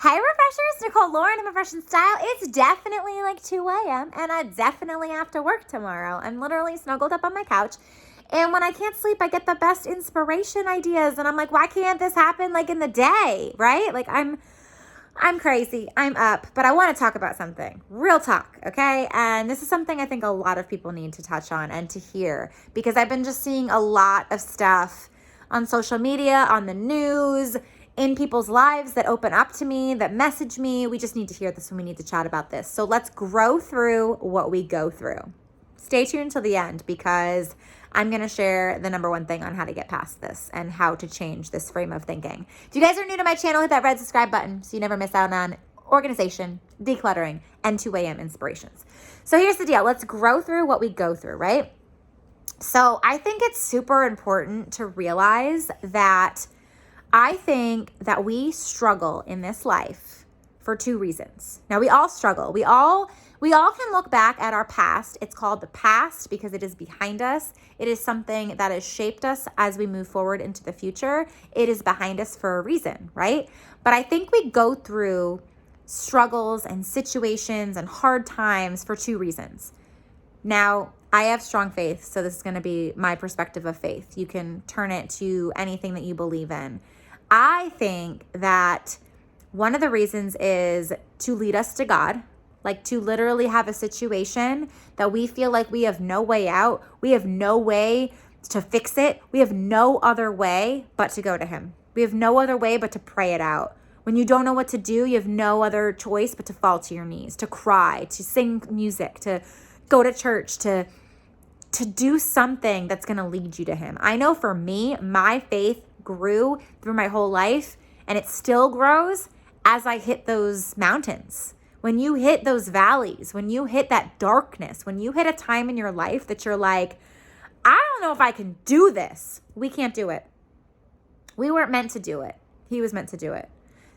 Heyyyy Refreshers, Nicole Lauren, I'm a fresh in style. It's definitely like 2 a.m. and I definitely have to work tomorrow. I'm literally snuggled up on my couch. And when I can't sleep, I get the best inspiration ideas. And I'm like, why can't this happen like in the day, right? Like I'm crazy. I'm up. But I want to talk about something. Real talk, okay? And this is something I think a lot of people need to touch on and to hear. Because I've been just seeing a lot of stuff on social media, on the news, in people's lives that open up to me, that message me. We just need to hear this and we need to chat about this. So let's grow through what we go through. Stay tuned till the end because I'm going to share the number one thing on how to get past this and how to change this frame of thinking. If you guys are new to my channel, hit that red subscribe button so you never miss out on organization, decluttering, and 2 a.m. inspirations. So here's the deal. Let's grow through what we go through, right? So I think it's super important to realize that I think that we struggle in this life for 2 reasons. Now, we all struggle. We all can look back at our past. It's called the past because it is behind us. It is something that has shaped us as we move forward into the future. It is behind us for a reason, right? But I think we go through struggles and situations and hard times for 2 reasons. Now, I have strong faith, so this is going to be my perspective of faith. You can turn it to anything that you believe in. I think that one of the reasons is to lead us to God, like to literally have a situation that we feel like we have no way out. We have no way to fix it. We have no other way but to go to Him. We have no other way but to pray it out. When you don't know what to do, you have no other choice but to fall to your knees, to cry, to sing music, to go to church, to do something that's going to lead you to Him. I know for me, my faith grew through my whole life and it still grows as I hit those mountains. When you hit those valleys, when you hit that darkness, when you hit a time in your life that you're like, I don't know if I can do this. We can't do it. We weren't meant to do it. He was meant to do it.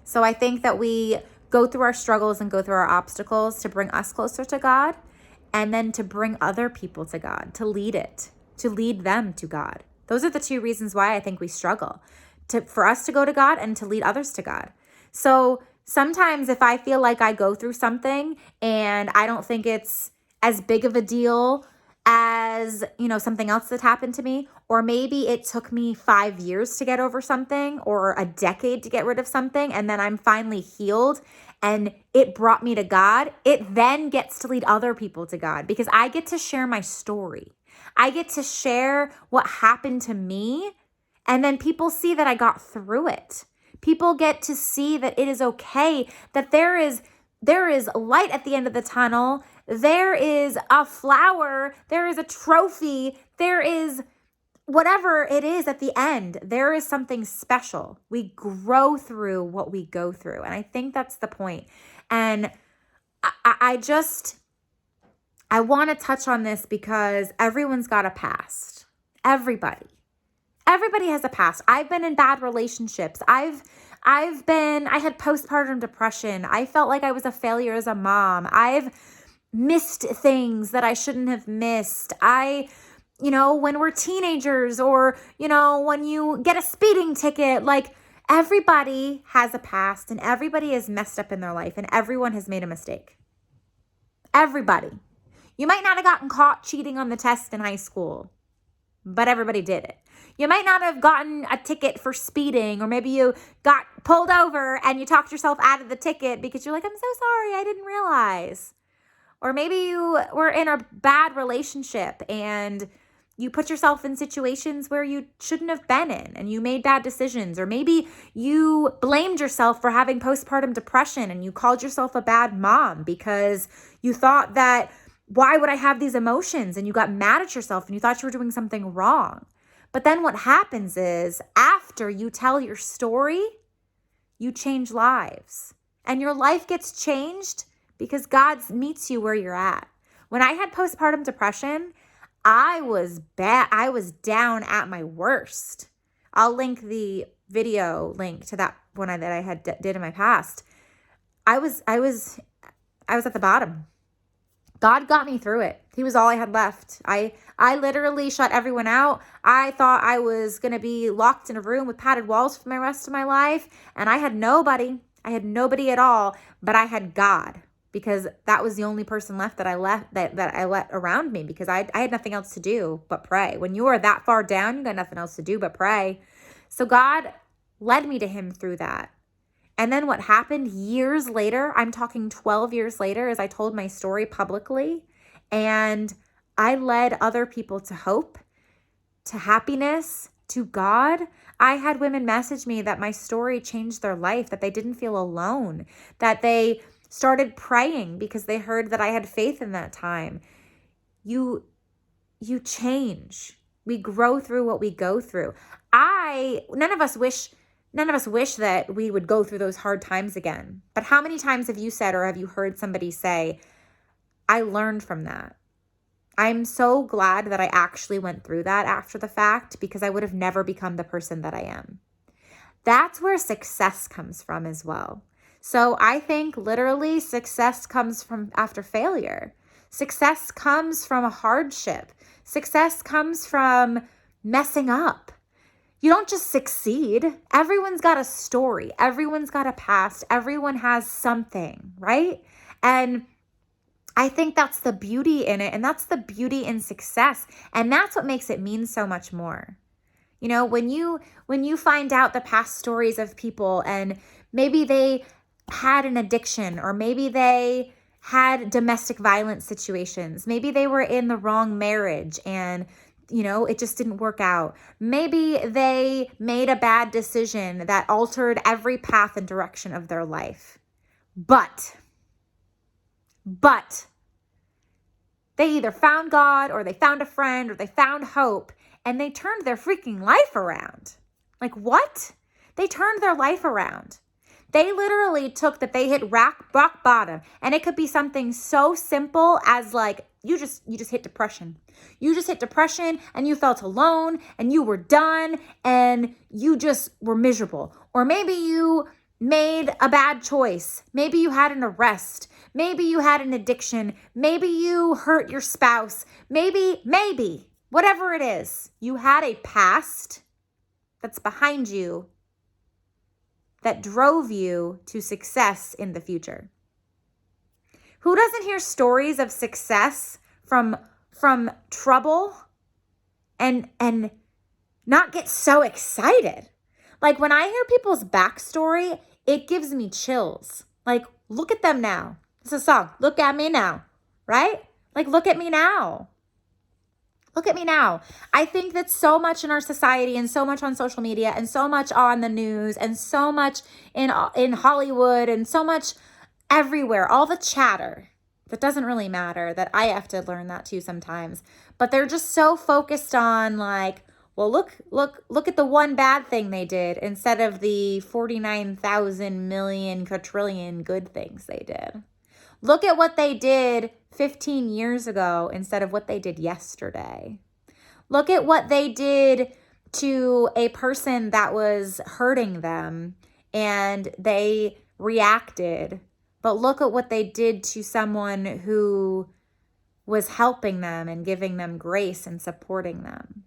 So I think that we go through our struggles and go through our obstacles to bring us closer to God and then to bring other people to God, to lead them to God. Those are the 2 reasons why I think we struggle, for us to go to God and to lead others to God. So sometimes if I feel like I go through something and I don't think it's as big of a deal as, something else that happened to me, or maybe it took me 5 years to get over something or a decade to get rid of something, and then I'm finally healed and it brought me to God, it then gets to lead other people to God because I get to share my story. I get to share what happened to me, and then people see that I got through it. People get to see that it is okay, that there is light at the end of the tunnel. There is a flower. There is a trophy. There is whatever it is at the end. There is something special. We grow through what we go through. And I think that's the point. And I want to touch on this because everyone's got a past. Everybody has a past. I've been in bad relationships. I had postpartum depression. I felt like I was a failure as a mom. I've missed things that I shouldn't have missed. When we're teenagers or, when you get a speeding ticket, like everybody has a past and everybody is messed up in their life and everyone has made a mistake. Everybody. You might not have gotten caught cheating on the test in high school, but everybody did it. You might not have gotten a ticket for speeding, or maybe you got pulled over and you talked yourself out of the ticket because you're like, I'm so sorry, I didn't realize. Or maybe you were in a bad relationship and you put yourself in situations where you shouldn't have been in and you made bad decisions. Or maybe you blamed yourself for having postpartum depression and you called yourself a bad mom because you thought that, why would I have these emotions? And you got mad at yourself and you thought you were doing something wrong. But then what happens is after you tell your story, you change lives. And your life gets changed because God meets you where you're at. When I had postpartum depression, I was bad. I was down at my worst. I'll link the video link to that one that I did in my past. I was at the bottom. God got me through it. He was all I had left. I literally shut everyone out. I thought I was going to be locked in a room with padded walls for the rest of my life. And I had nobody. I had nobody at all, but I had God, because that was the only person left that I let around me, because I had nothing else to do but pray. When you are that far down, you got nothing else to do but pray. So God led me to him through that. And then what happened years later, I'm talking 12 years later, is I told my story publicly, and I led other people to hope, to happiness, to God. I had women message me that my story changed their life, that they didn't feel alone, that they started praying because they heard that I had faith in that time. You change. We grow through what we go through. None of us wish that we would go through those hard times again. But how many times have you said, or have you heard somebody say, I learned from that? I'm so glad that I actually went through that after the fact, because I would have never become the person that I am. That's where success comes from as well. So I think literally success comes from after failure. Success comes from a hardship. Success comes from messing up. You don't just succeed. Everyone's got a story. Everyone's got a past. Everyone has something, right? And I think that's the beauty in it. And that's the beauty in success. And that's what makes it mean so much more. You know, when you find out the past stories of people, and maybe they had an addiction, or maybe they had domestic violence situations, maybe they were in the wrong marriage and, you know, it just didn't work out. Maybe they made a bad decision that altered every path and direction of their life. But they either found God, or they found a friend, or they found hope, and they turned their freaking life around. Like, what? They turned their life around. They literally took that they hit rock bottom, and it could be something so simple as like, you just hit depression. You just hit depression, and you felt alone, and you were done, and you just were miserable. Or maybe you made a bad choice. Maybe you had an arrest. Maybe you had an addiction. Maybe you hurt your spouse. Maybe, whatever it is, you had a past that's behind you that drove you to success in the future. Who doesn't hear stories of success from trouble and not get so excited? Like, when I hear people's backstory, it gives me chills. Like, look at them now. It's a song. Look at me now, right? Like, look at me now. Look at me now. I think that so much in our society, and so much on social media, and so much on the news, and so much in Hollywood, and so much everywhere, all the chatter that doesn't really matter, that I have to learn that too sometimes. But they're just so focused on like, well, look at the one bad thing they did instead of the 49,000 million quadrillion good things they did. Look at what they did 15 years ago instead of what they did yesterday. Look at what they did to a person that was hurting them and they reacted. But look at what they did to someone who was helping them and giving them grace and supporting them.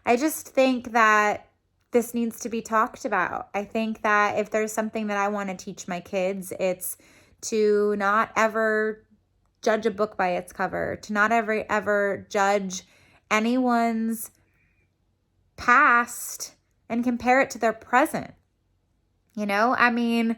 I just think that this needs to be talked about. I think that if there's something that I want to teach my kids, it's to not ever judge a book by its cover, to not ever judge anyone's past and compare it to their present. You know, I mean,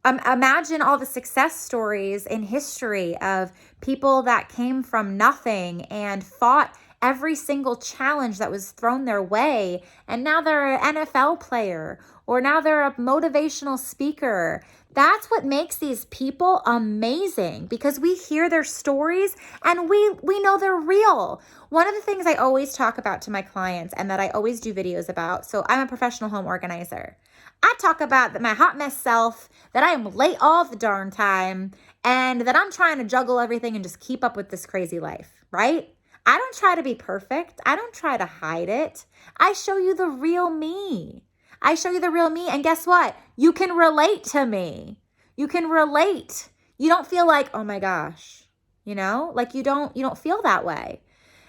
imagine all the success stories in history of people that came from nothing and fought every single challenge that was thrown their way, and now they're an NFL player, or now they're a motivational speaker. That's what makes these people amazing, because we hear their stories and we know they're real. One of the things I always talk about to my clients, and that I always do videos about, so I'm a professional home organizer. I talk about my hot mess self, that I am late all the darn time, and that I'm trying to juggle everything and just keep up with this crazy life, right? I don't try to be perfect. I don't try to hide it. I show you the real me. I show you the real me. And guess what? You can relate to me. You can relate. You don't feel like, oh my gosh, you know, like you don't feel that way.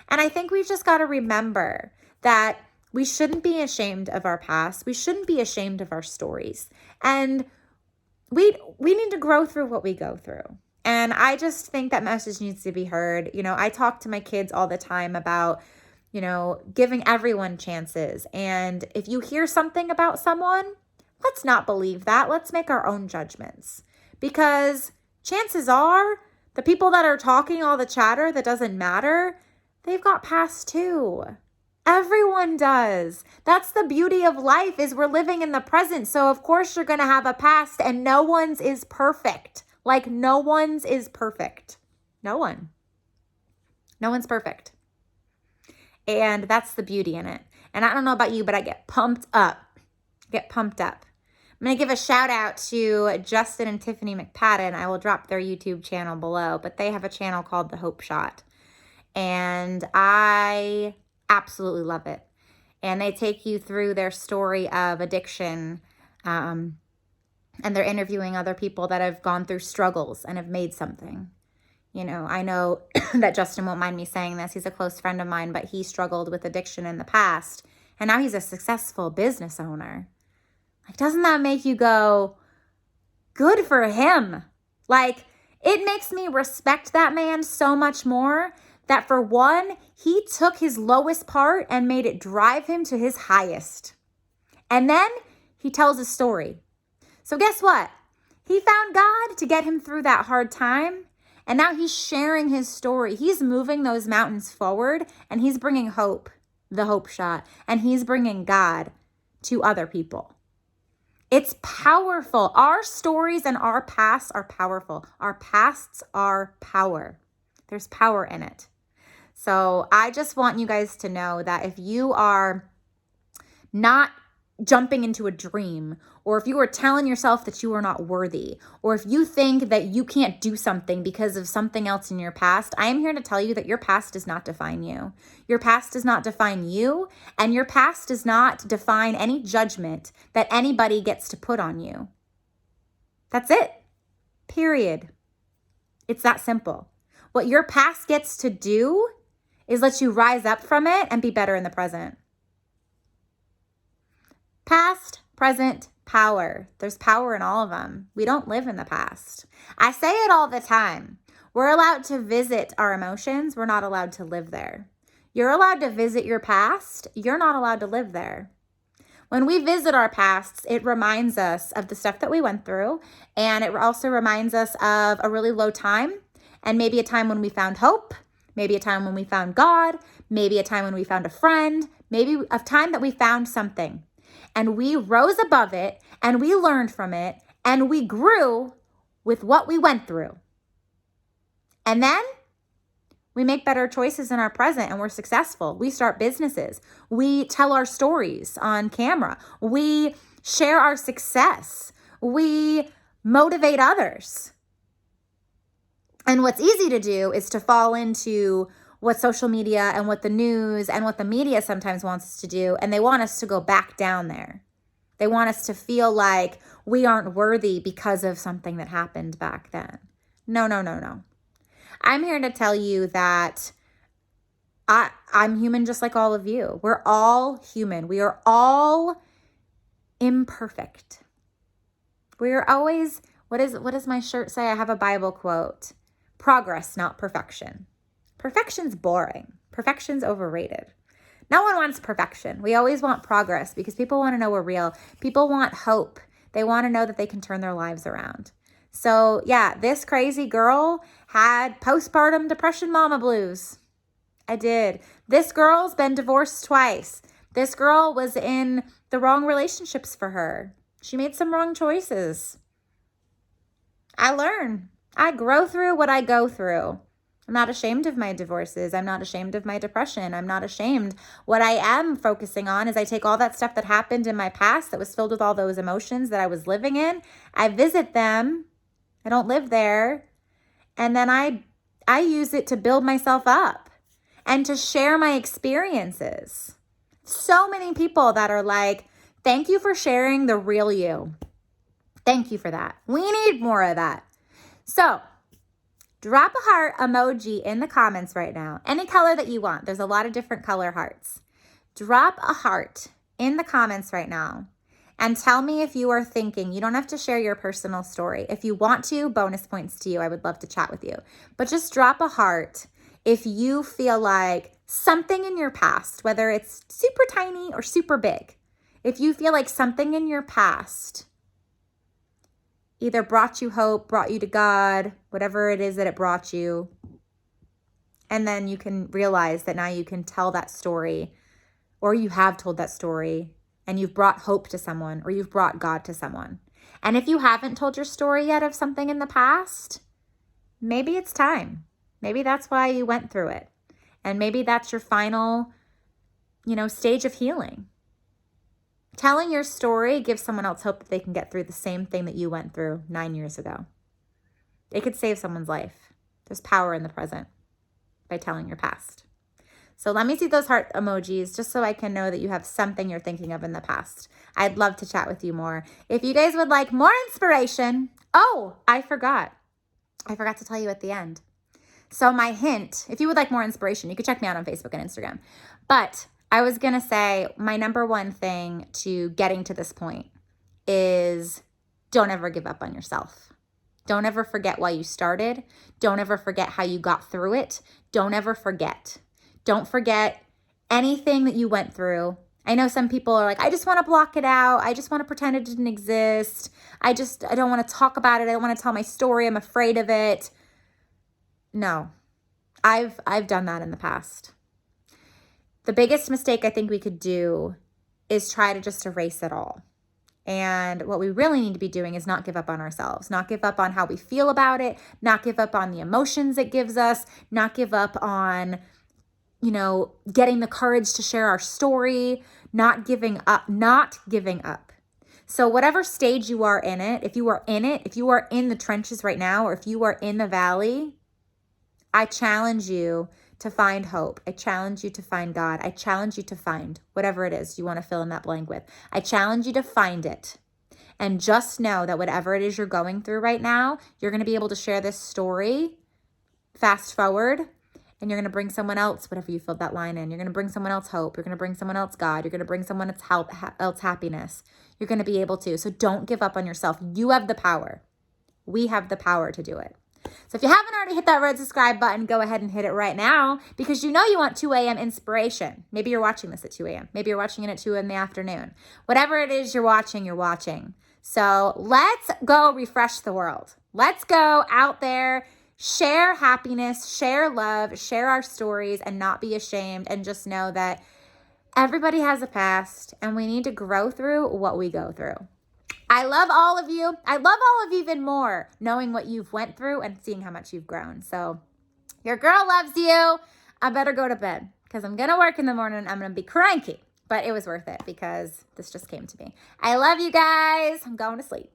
And I think we've just got to remember that we shouldn't be ashamed of our past. We shouldn't be ashamed of our stories. And we need to grow through what we go through. And I just think that message needs to be heard. I talk to my kids all the time about, giving everyone chances. And if you hear something about someone, let's not believe that. Let's make our own judgments. Because chances are the people that are talking all the chatter that doesn't matter, they've got past too. Everyone does. That's the beauty of life, is we're living in the present. So of course you're going to have a past, and no one's is perfect. Like no one's is perfect. No one. No one's perfect. And that's the beauty in it. And I don't know about you, but I get pumped up. I'm going to give a shout out to Justin and Tiffany McPadden. I will drop their YouTube channel below, but they have a channel called The Hope Shot. And I absolutely love it. And they take you through their story of addiction. And they're interviewing other people that have gone through struggles and have made something. I know that Justin won't mind me saying this. He's a close friend of mine, but he struggled with addiction in the past. And now he's a successful business owner. Like, doesn't that make you go, good for him? Like, it makes me respect that man so much more that, for one, he took his lowest part and made it drive him to his highest. And then he tells a story. So guess what? He found God to get him through that hard time. And now he's sharing his story. He's moving those mountains forward, and he's bringing hope, the Hope Shot, and he's bringing God to other people. It's powerful. Our stories and our pasts are powerful. Our pasts are power. There's power in it. So I just want you guys to know that if you are not jumping into a dream, or if you are telling yourself that you are not worthy, or if you think that you can't do something because of something else in your past, I am here to tell you that your past does not define you. Your past does not define you, and your past does not define any judgment that anybody gets to put on you. That's it. Period. It's that simple. What your past gets to do is let you rise up from it and be better in the present. Past, present, power. There's power in all of them. We don't live in the past. I say it all the time. We're allowed to visit our emotions. We're not allowed to live there. You're allowed to visit your past. You're not allowed to live there. When we visit our pasts, it reminds us of the stuff that we went through. And it also reminds us of a really low time, and maybe a time when we found hope, maybe a time when we found God, maybe a time when we found a friend, maybe a time that we found something. And we rose above it, and we learned from it, and we grew with what we went through. And then we make better choices in our present, and we're successful. We start businesses. We tell our stories on camera. We share our success. We motivate others. And what's easy to do is to fall into what social media and what the news and what the media sometimes wants us to do, and they want us to go back down there. They want us to feel like we aren't worthy because of something that happened back then. No. I'm here to tell you that I'm human just like all of you. We're all human. We are all imperfect. We are always, what does my shirt say? I have a Bible quote. Progress, not perfection. Perfection's boring. Perfection's overrated. No one wants perfection. We always want progress because people want to know we're real. People want hope. They want to know that they can turn their lives around. So yeah, this crazy girl had postpartum depression mama blues. I did. This girl's been divorced twice. This girl was in the wrong relationships for her. She made some wrong choices. I learn. I grow through what I go through. I'm not ashamed of my divorces. I'm not ashamed of my depression. I'm not ashamed. What I am focusing on is I take all that stuff that happened in my past that was filled with all those emotions that I was living in. I visit them. I don't live there. And then I use it to build myself up and to share my experiences. So many people that are like, thank you for sharing the real you. Thank you for that. We need more of that. So drop a heart emoji in the comments right now. Any color that you want. There's a lot of different color hearts. Drop a heart in the comments right now And tell me if you are thinking, you don't have to share your personal story. If you want to, bonus points to you. I would love to chat with you. But just drop a heart if you feel like something in your past, whether it's super tiny or super big, if you feel like something in your past either brought you hope, brought you to God, whatever it is that it brought you, and then you can realize that now you can tell that story, or you have told that story, and you've brought hope to someone, or you've brought God to someone. And if you haven't told your story yet of something in the past, maybe it's time. Maybe that's why you went through it. And maybe that's your final, stage of healing. Telling your story gives someone else hope that they can get through the same thing that you went through 9 years ago. It could save someone's life. There's power in the present by telling your past. So let me see those heart emojis just so I can know that you have something you're thinking of in the past. I'd love to chat with you more. If you guys would like more inspiration, I forgot to tell you at the end. So my hint, if you would like more inspiration, you could check me out on Facebook and Instagram. But I was going to say my number one thing to getting to this point is don't ever give up on yourself. Don't ever forget why you started. Don't ever forget how you got through it. Don't ever forget. Don't forget anything that you went through. I know some people are like, I just want to block it out. I just want to pretend it didn't exist. I don't want to talk about it. I don't want to tell my story. I'm afraid of it. No, I've done that in the past. The biggest mistake I think we could do is try to just erase it all. And what we really need to be doing is not give up on ourselves, not give up on how we feel about it, not give up on the emotions it gives us, not give up on, getting the courage to share our story, not giving up. So whatever stage you are in it, if you are in the trenches right now, or if you are in the valley, I challenge you to find hope. I challenge you to find God. I challenge you to find whatever it is you want to fill in that blank with. I challenge you to find it. And just know that whatever it is you're going through right now, you're going to be able to share this story, fast forward, and you're going to bring someone else, whatever you filled that line in, you're going to bring someone else hope. You're going to bring someone else God. You're going to bring someone else happiness. You're going to be able to. So don't give up on yourself. You have the power. We have the power to do it. So if you haven't already hit that red subscribe button, go ahead and hit it right now, because you want 2 a.m. inspiration. Maybe you're watching this at 2 a.m. Maybe you're watching it at 2 in the afternoon. Whatever it is you're watching. So let's go refresh the world. Let's go out there, share happiness, share love, share our stories, and not be ashamed, and just know that everybody has a past and we need to grow through what we go through. I love all of you. I love all of you even more, knowing what you've went through and seeing how much you've grown. So your girl loves you. I better go to bed because I'm going to work in the morning. I'm going to be cranky, but it was worth it because this just came to me. I love you guys. I'm going to sleep.